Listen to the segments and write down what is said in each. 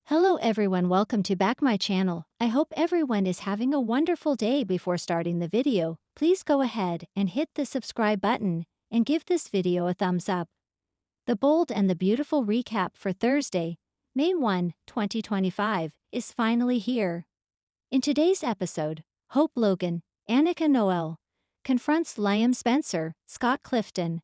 Hello everyone, welcome to back my channel. I hope everyone is having a wonderful day. Before starting the video, please go ahead and hit the subscribe button and give this video a thumbs up. The bold and the beautiful recap for Thursday, May 1, 2025 is finally here. In today's episode, Hope Logan, Annika Noel, confronts Liam Spencer, Scott Clifton.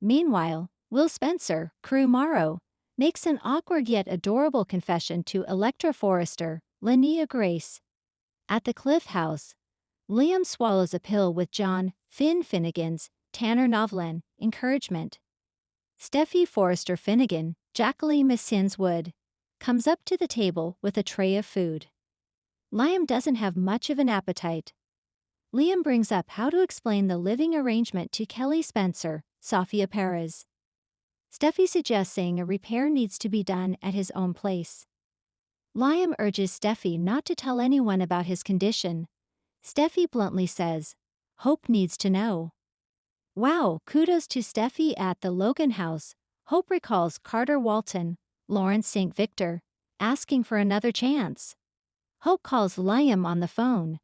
Meanwhile, Will Spencer, Crew Morrow, makes an awkward yet adorable confession to Electra Forrester, Linnea Grace. At the Cliff House, Liam swallows a pill with John Finn Finnegan's Tanner Novlan encouragement. Steffy Forrester Finnegan, Jacqueline Missins Wood, comes up to the table with a tray of food. Liam doesn't have much of an appetite. Liam brings up how to explain the living arrangement to Kelly Spencer, Sofia Perez. Steffy suggests saying a repair needs to be done at his own place. Liam urges Steffy not to tell anyone about his condition. Steffy bluntly says, Hope needs to know. Wow, kudos to Steffy. At the Logan house, Hope recalls Carter Walton, Lawrence St. Victor, asking for another chance. Hope calls Liam on the phone.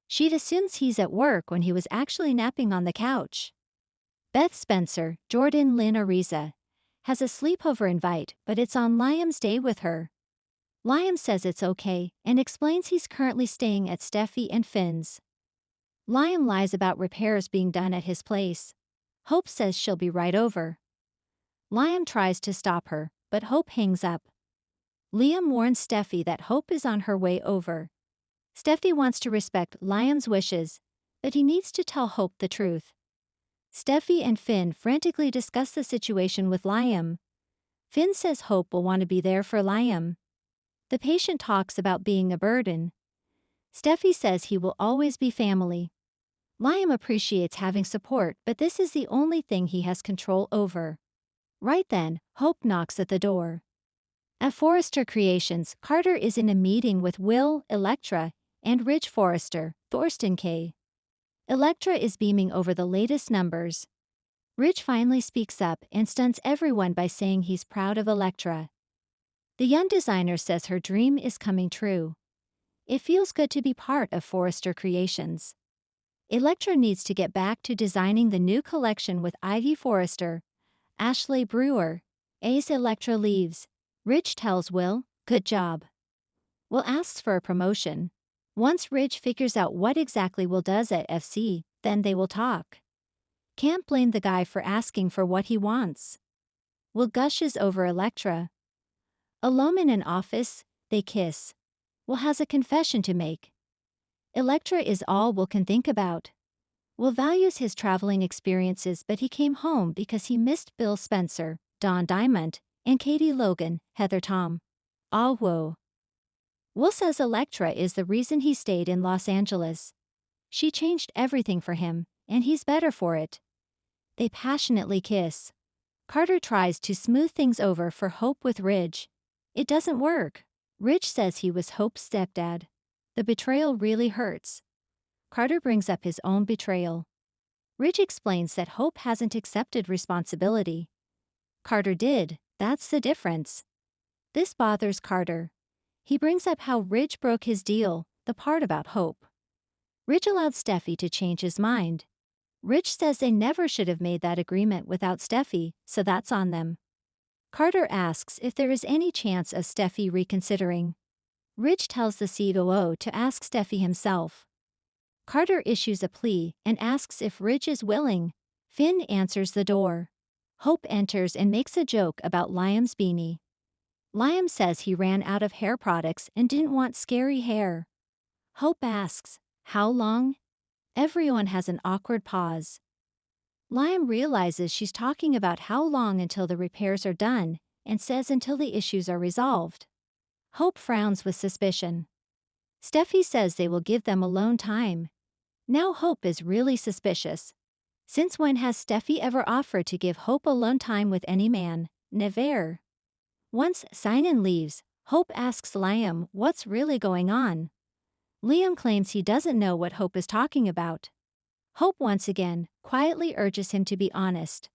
She'd assumes he's at work when he was actually napping on the couch. Beth Spencer, Jordan Lynn Ariza, has a sleepover invite, but it's on Liam's day with her. Liam says it's okay and explains he's currently staying at Steffy and Finn's. Liam lies about repairs being done at his place. Hope says she'll be right over. Liam tries to stop her, but Hope hangs up. Liam warns Steffy that Hope is on her way over. Steffy wants to respect Liam's wishes, but he needs to tell Hope the truth. Steffy and Finn frantically discuss the situation with Liam. Finn says Hope will want to be there for Liam. The patient talks about being a burden. Steffy says he will always be family. Liam appreciates having support, but this is the only thing he has control over. Right then, Hope knocks at the door. At Forrester Creations, Carter is in a meeting with Will, Electra, and Ridge Forrester, Thorsten K. Electra is beaming over the latest numbers. Ridge finally speaks up and stuns everyone by saying he's proud of Electra. The young designer says her dream is coming true. It feels good to be part of Forrester Creations. Electra needs to get back to designing the new collection with Ivy Forrester, Ashley Brewer. As Electra leaves, Ridge tells Will, "Good job." Will asks for a promotion. Once Ridge figures out what exactly Will does at FC, then they will talk. Can't blame the guy for asking for what he wants. Will gushes over Electra. Alone in an office, they kiss. Will has a confession to make. Electra is all Will can think about. Will values his traveling experiences, but he came home because he missed Bill Spencer, Don Diamond, and Katie Logan, Heather Tom. Ah, whoa. Will says Electra is the reason he stayed in Los Angeles. She changed everything for him, and he's better for it. They passionately kiss. Carter tries to smooth things over for Hope with Ridge. It doesn't work. Ridge says he was Hope's stepdad. The betrayal really hurts. Carter brings up his own betrayal. Ridge explains that Hope hasn't accepted responsibility. Carter did, that's the difference. This bothers Carter. He brings up how Ridge broke his deal, the part about Hope. Ridge allowed Steffy to change his mind. Ridge says they never should have made that agreement without Steffy, so that's on them. Carter asks if there is any chance of Steffy reconsidering. Ridge tells the COO to ask Steffy himself. Carter issues a plea and asks if Ridge is willing. Finn answers the door. Hope enters and makes a joke about Liam's beanie. Liam says he ran out of hair products and didn't want scary hair. Hope asks, "How long?" Everyone has an awkward pause. Liam realizes she's talking about how long until the repairs are done, and says until the issues are resolved. Hope frowns with suspicion. Steffy says they will give them alone time. Now Hope is really suspicious. Since when has Steffy ever offered to give Hope alone time with any man? Never. Once Sinan leaves, Hope asks Liam what's really going on. Liam claims he doesn't know what Hope is talking about. Hope once again quietly urges him to be honest.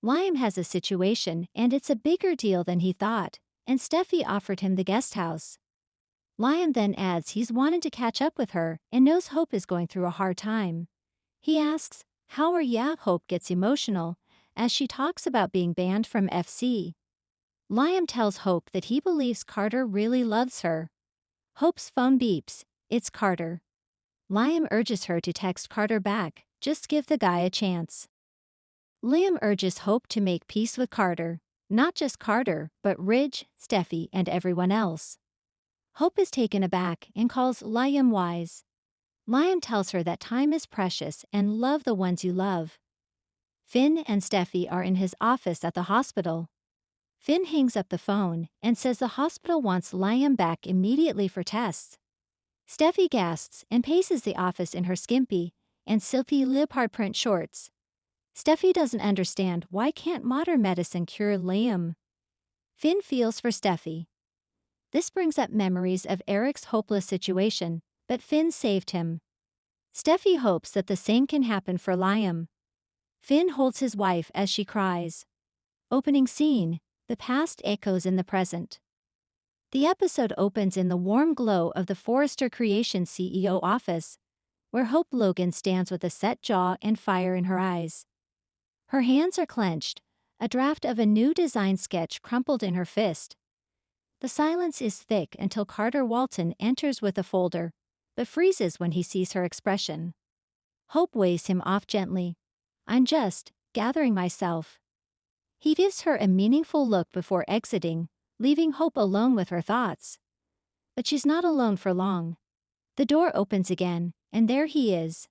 Liam has a situation and it's a bigger deal than he thought. and Steffi offered him the guest house. Liam then adds he's wanted to catch up with her and knows Hope is going through a hard time. He asks, "How are ya?" Hope gets emotional as she talks about being banned from FC. Liam tells Hope that he believes Carter really loves her. Hope's phone beeps. It's Carter. Liam urges her to text Carter back, just give the guy a chance. Liam urges Hope to make peace with Carter, not just Carter, but Ridge, Steffi, and everyone else. Hope is taken aback and calls Liam wise. Liam tells her that time is precious and love the ones you love. Finn and Steffi are in his office at the hospital. Finn hangs up the phone and says the hospital wants Liam back immediately for tests. Steffi gasps and paces the office in her skimpy and silky leopard print shorts. Steffi doesn't understand why can't modern medicine cure Liam. Finn feels for Steffi. This brings up memories of Eric's hopeless situation, but Finn saved him. Steffi hopes that the same can happen for Liam. Finn holds his wife as she cries. Opening scene, the past echoes in the present. The episode opens in the warm glow of the Forrester Creations CEO office, where Hope Logan stands with a set jaw and fire in her eyes. Her hands are clenched, a draft of a new design sketch crumpled in her fist. The silence is thick until Carter Walton enters with a folder, but freezes when he sees her expression. Hope waves him off gently. "I'm just gathering myself." He gives her a meaningful look before exiting, leaving Hope alone with her thoughts. But she's not alone for long. The door opens again, and there he is.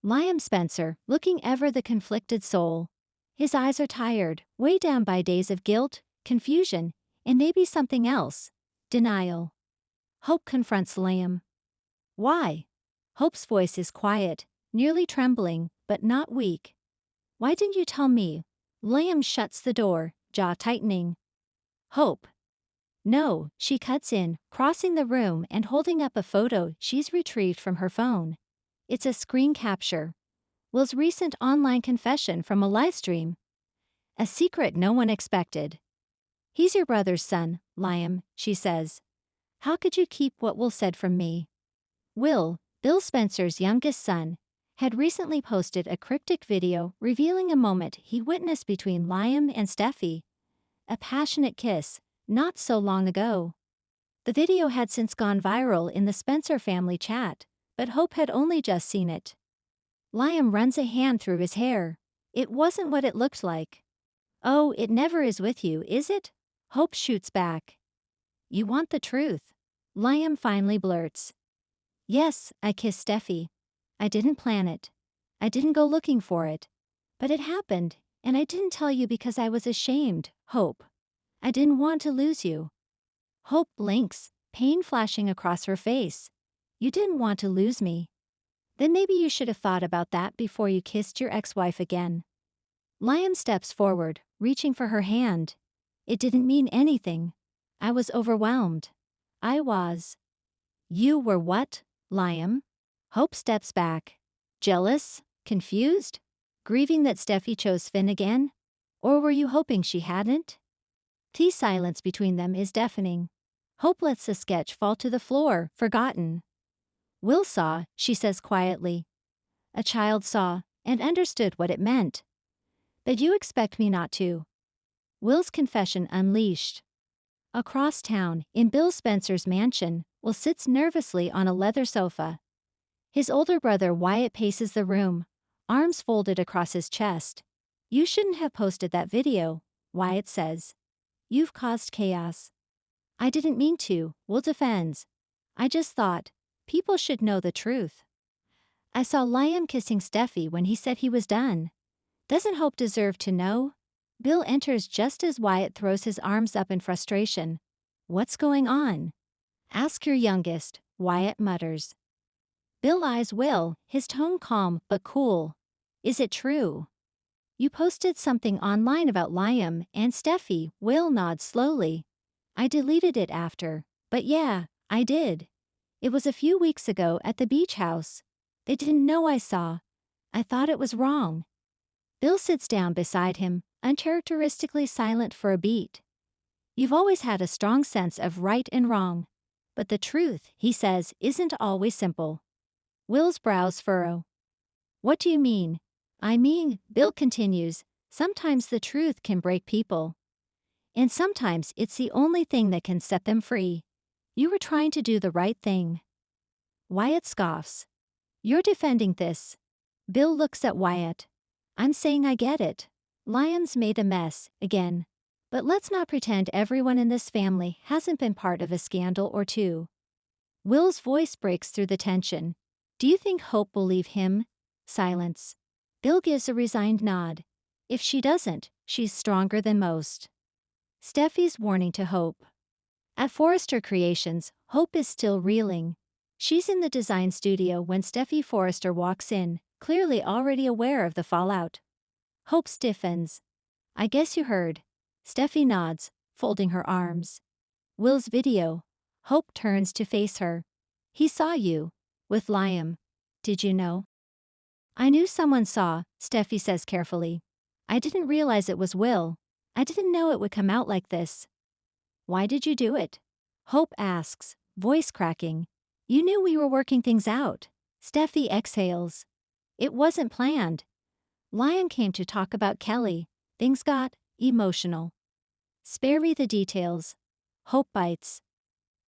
Liam Spencer, looking ever the conflicted soul. His eyes are tired, weighed down by days of guilt, confusion, and maybe something else, denial. Hope confronts Liam. "Why?" Hope's voice is quiet, nearly trembling, but not weak. "Why didn't you tell me?" Liam shuts the door, jaw tightening. "Hope." "No," she cuts in, crossing the room and holding up a photo she's retrieved from her phone. It's a screen capture. Will's recent online confession from a livestream. A secret no one expected. "He's your brother's son, Liam," she says. "How could you keep what Will said from me?" Will, Bill Spencer's youngest son, had recently posted a cryptic video revealing a moment he witnessed between Liam and Steffi. A passionate kiss, not so long ago. The video had since gone viral in the Spencer family chat, but Hope had only just seen it. Liam runs a hand through his hair. "It wasn't what it looked like." "Oh, it never is with you, is it?" Hope shoots back. "You want the truth." Liam finally blurts. "Yes, I kissed Steffi. I didn't plan it. I didn't go looking for it. But it happened, and I didn't tell you because I was ashamed, Hope. I didn't want to lose you." Hope blinks, pain flashing across her face. "You didn't want to lose me. Then maybe you should have thought about that before you kissed your ex-wife again." Liam steps forward, reaching for her hand. "It didn't mean anything. I was overwhelmed. I was." "You were what, Liam?" Hope steps back. "Jealous? Confused? Grieving that Steffi chose Finn again? Or were you hoping she hadn't?" The silence between them is deafening. Hope lets the sketch fall to the floor, forgotten. "Will saw," she says quietly. "A child saw and understood what it meant. But you expect me not to." Will's confession unleashed. Across town, in Bill Spencer's mansion, Will sits nervously on a leather sofa. His older brother Wyatt paces the room, arms folded across his chest. "You shouldn't have posted that video," Wyatt says. "You've caused chaos." "I didn't mean to," Will defends. "I just thought people should know the truth. I saw Liam kissing Steffi when he said he was done. Doesn't Hope deserve to know?" Bill enters just as Wyatt throws his arms up in frustration. "What's going on?" "Ask your youngest," Wyatt mutters. Bill eyes Will, his tone calm but cool. "Is it true?" "You posted something online about Liam and Steffi," Will nods slowly. "I deleted it after, but yeah, I did. It was a few weeks ago at the beach house. They didn't know I saw. I thought it was wrong." Bill sits down beside him, uncharacteristically silent for a beat. You've always had a strong sense of right and wrong. But the truth, he says, isn't always simple. Will's brows furrow. What do you mean? I mean, Bill continues, sometimes the truth can break people. And sometimes it's the only thing that can set them free. You were trying to do the right thing. Wyatt scoffs. You're defending this. Bill looks at Wyatt. I'm saying I get it. Liam's made a mess, again. But let's not pretend everyone in this family hasn't been part of a scandal or two. Will's voice breaks through the tension. Do you think Hope will leave him? Silence. Bill gives a resigned nod. If she doesn't, she's stronger than most. Steffi's warning to Hope. At Forrester Creations, Hope is still reeling. She's in the design studio when Steffy Forrester walks in, clearly already aware of the fallout. Hope stiffens. I guess you heard. Steffi nods, folding her arms. Will's video. Hope turns to face her. He saw you. With Liam. Did you know? I knew someone saw, Steffi says carefully. I didn't realize it was Will. I didn't know it would come out like this. Why did you do it? Hope asks, voice cracking. You knew we were working things out. Steffi exhales. It wasn't planned. Liam came to talk about Kelly. Things got emotional. Spare me the details. Hope bites.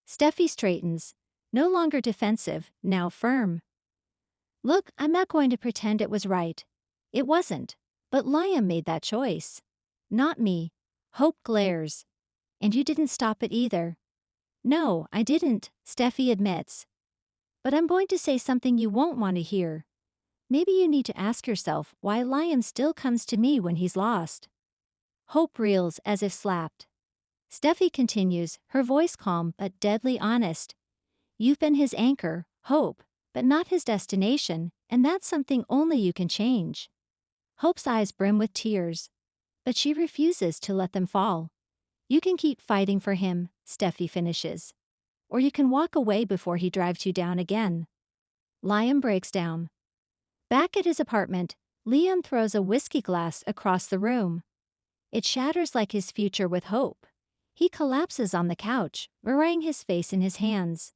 Steffi straightens, no longer defensive, now firm. Look, I'm not going to pretend it was right. It wasn't. But Liam made that choice. Not me. Hope glares. And you didn't stop it either. No, I didn't, Steffi admits. But I'm going to say something you won't want to hear. Maybe you need to ask yourself why Liam still comes to me when he's lost. Hope reels as if slapped. Steffi continues, her voice calm but deadly honest. You've been his anchor, Hope, but not his destination, and that's something only you can change. Hope's eyes brim with tears. But she refuses to let them fall. You can keep fighting for him, Steffi finishes. Or you can walk away before he drives you down again. Liam breaks down. Back at his apartment, Liam throws a whiskey glass across the room. It shatters like his future with Hope. He collapses on the couch, burying his face in his hands.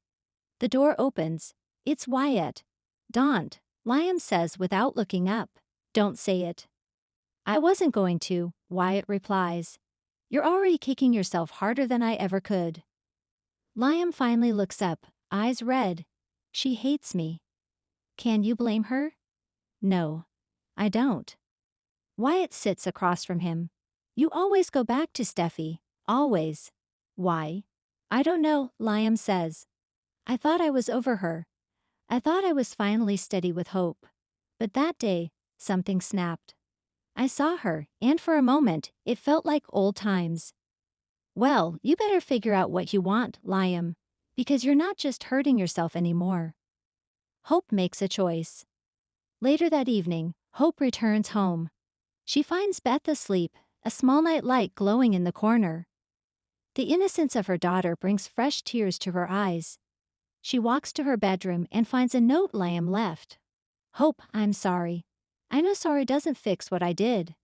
The door opens. It's Wyatt. Don't, Liam says without looking up. Don't say it. I wasn't going to, Wyatt replies. You're already kicking yourself harder than I ever could. Liam finally looks up, eyes red. She hates me. Can you blame her? No. I don't. Wyatt sits across from him. You always go back to Steffi. Always. Why? I don't know, Liam says. I thought I was over her. I thought I was finally steady with Hope. But that day, something snapped. I saw her, and for a moment, it felt like old times. Well, you better figure out what you want, Liam, because you're not just hurting yourself anymore. Hope makes a choice. Later that evening, Hope returns home. She finds Beth asleep, a small night light glowing in the corner. The innocence of her daughter brings fresh tears to her eyes. She walks to her bedroom and finds a note Liam left. Hope, I'm sorry. I know sorry doesn't fix what I did.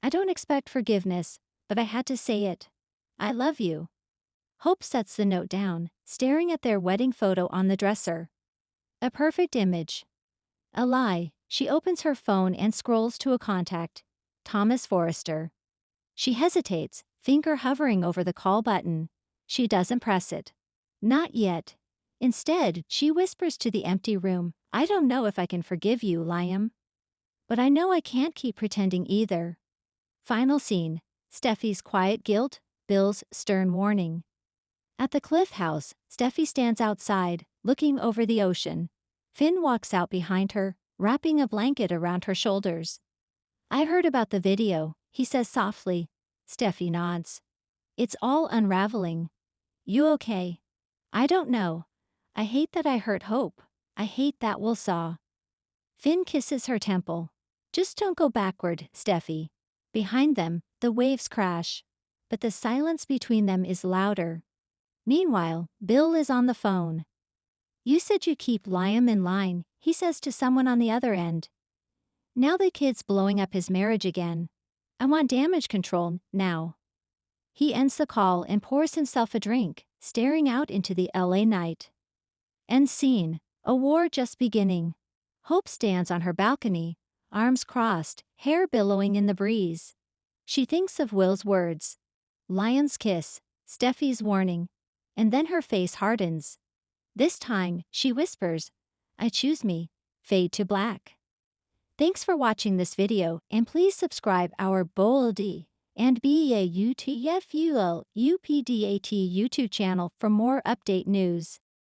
I don't expect forgiveness, but I had to say it. I love you. Hope sets the note down, staring at their wedding photo on the dresser. A perfect image. A lie. She opens her phone and scrolls to a contact. Thomas Forrester. She hesitates, finger hovering over the call button. She doesn't press it. Not yet. Instead, she whispers to the empty room, I don't know if I can forgive you, Liam. But I know I can't keep pretending either. Final scene. Steffi's quiet guilt, Bill's stern warning. At the Cliff House, Steffi stands outside, looking over the ocean. Finn walks out behind her, wrapping a blanket around her shoulders. I heard about the video, he says softly. Steffi nods. It's all unraveling. You okay? I don't know. I hate that I hurt Hope. I hate that Will saw. Finn kisses her temple. Just don't go backward, Steffi. Behind them, the waves crash. But the silence between them is louder. Meanwhile, Bill is on the phone. You said you keep Liam in line, he says to someone on the other end. Now the kid's blowing up his marriage again. I want damage control, now. He ends the call and pours himself a drink, staring out into the LA night. End scene. A war just beginning. Hope stands on her balcony, arms crossed, hair billowing in the breeze. She thinks of Will's words. Lion's kiss, Steffi's warning. And then her face hardens. This time, she whispers, "I choose me." Fade to black. Thanks for watching this video, and please subscribe our Boldy and BAUTFUL UPDAT YouTube channel for more update news.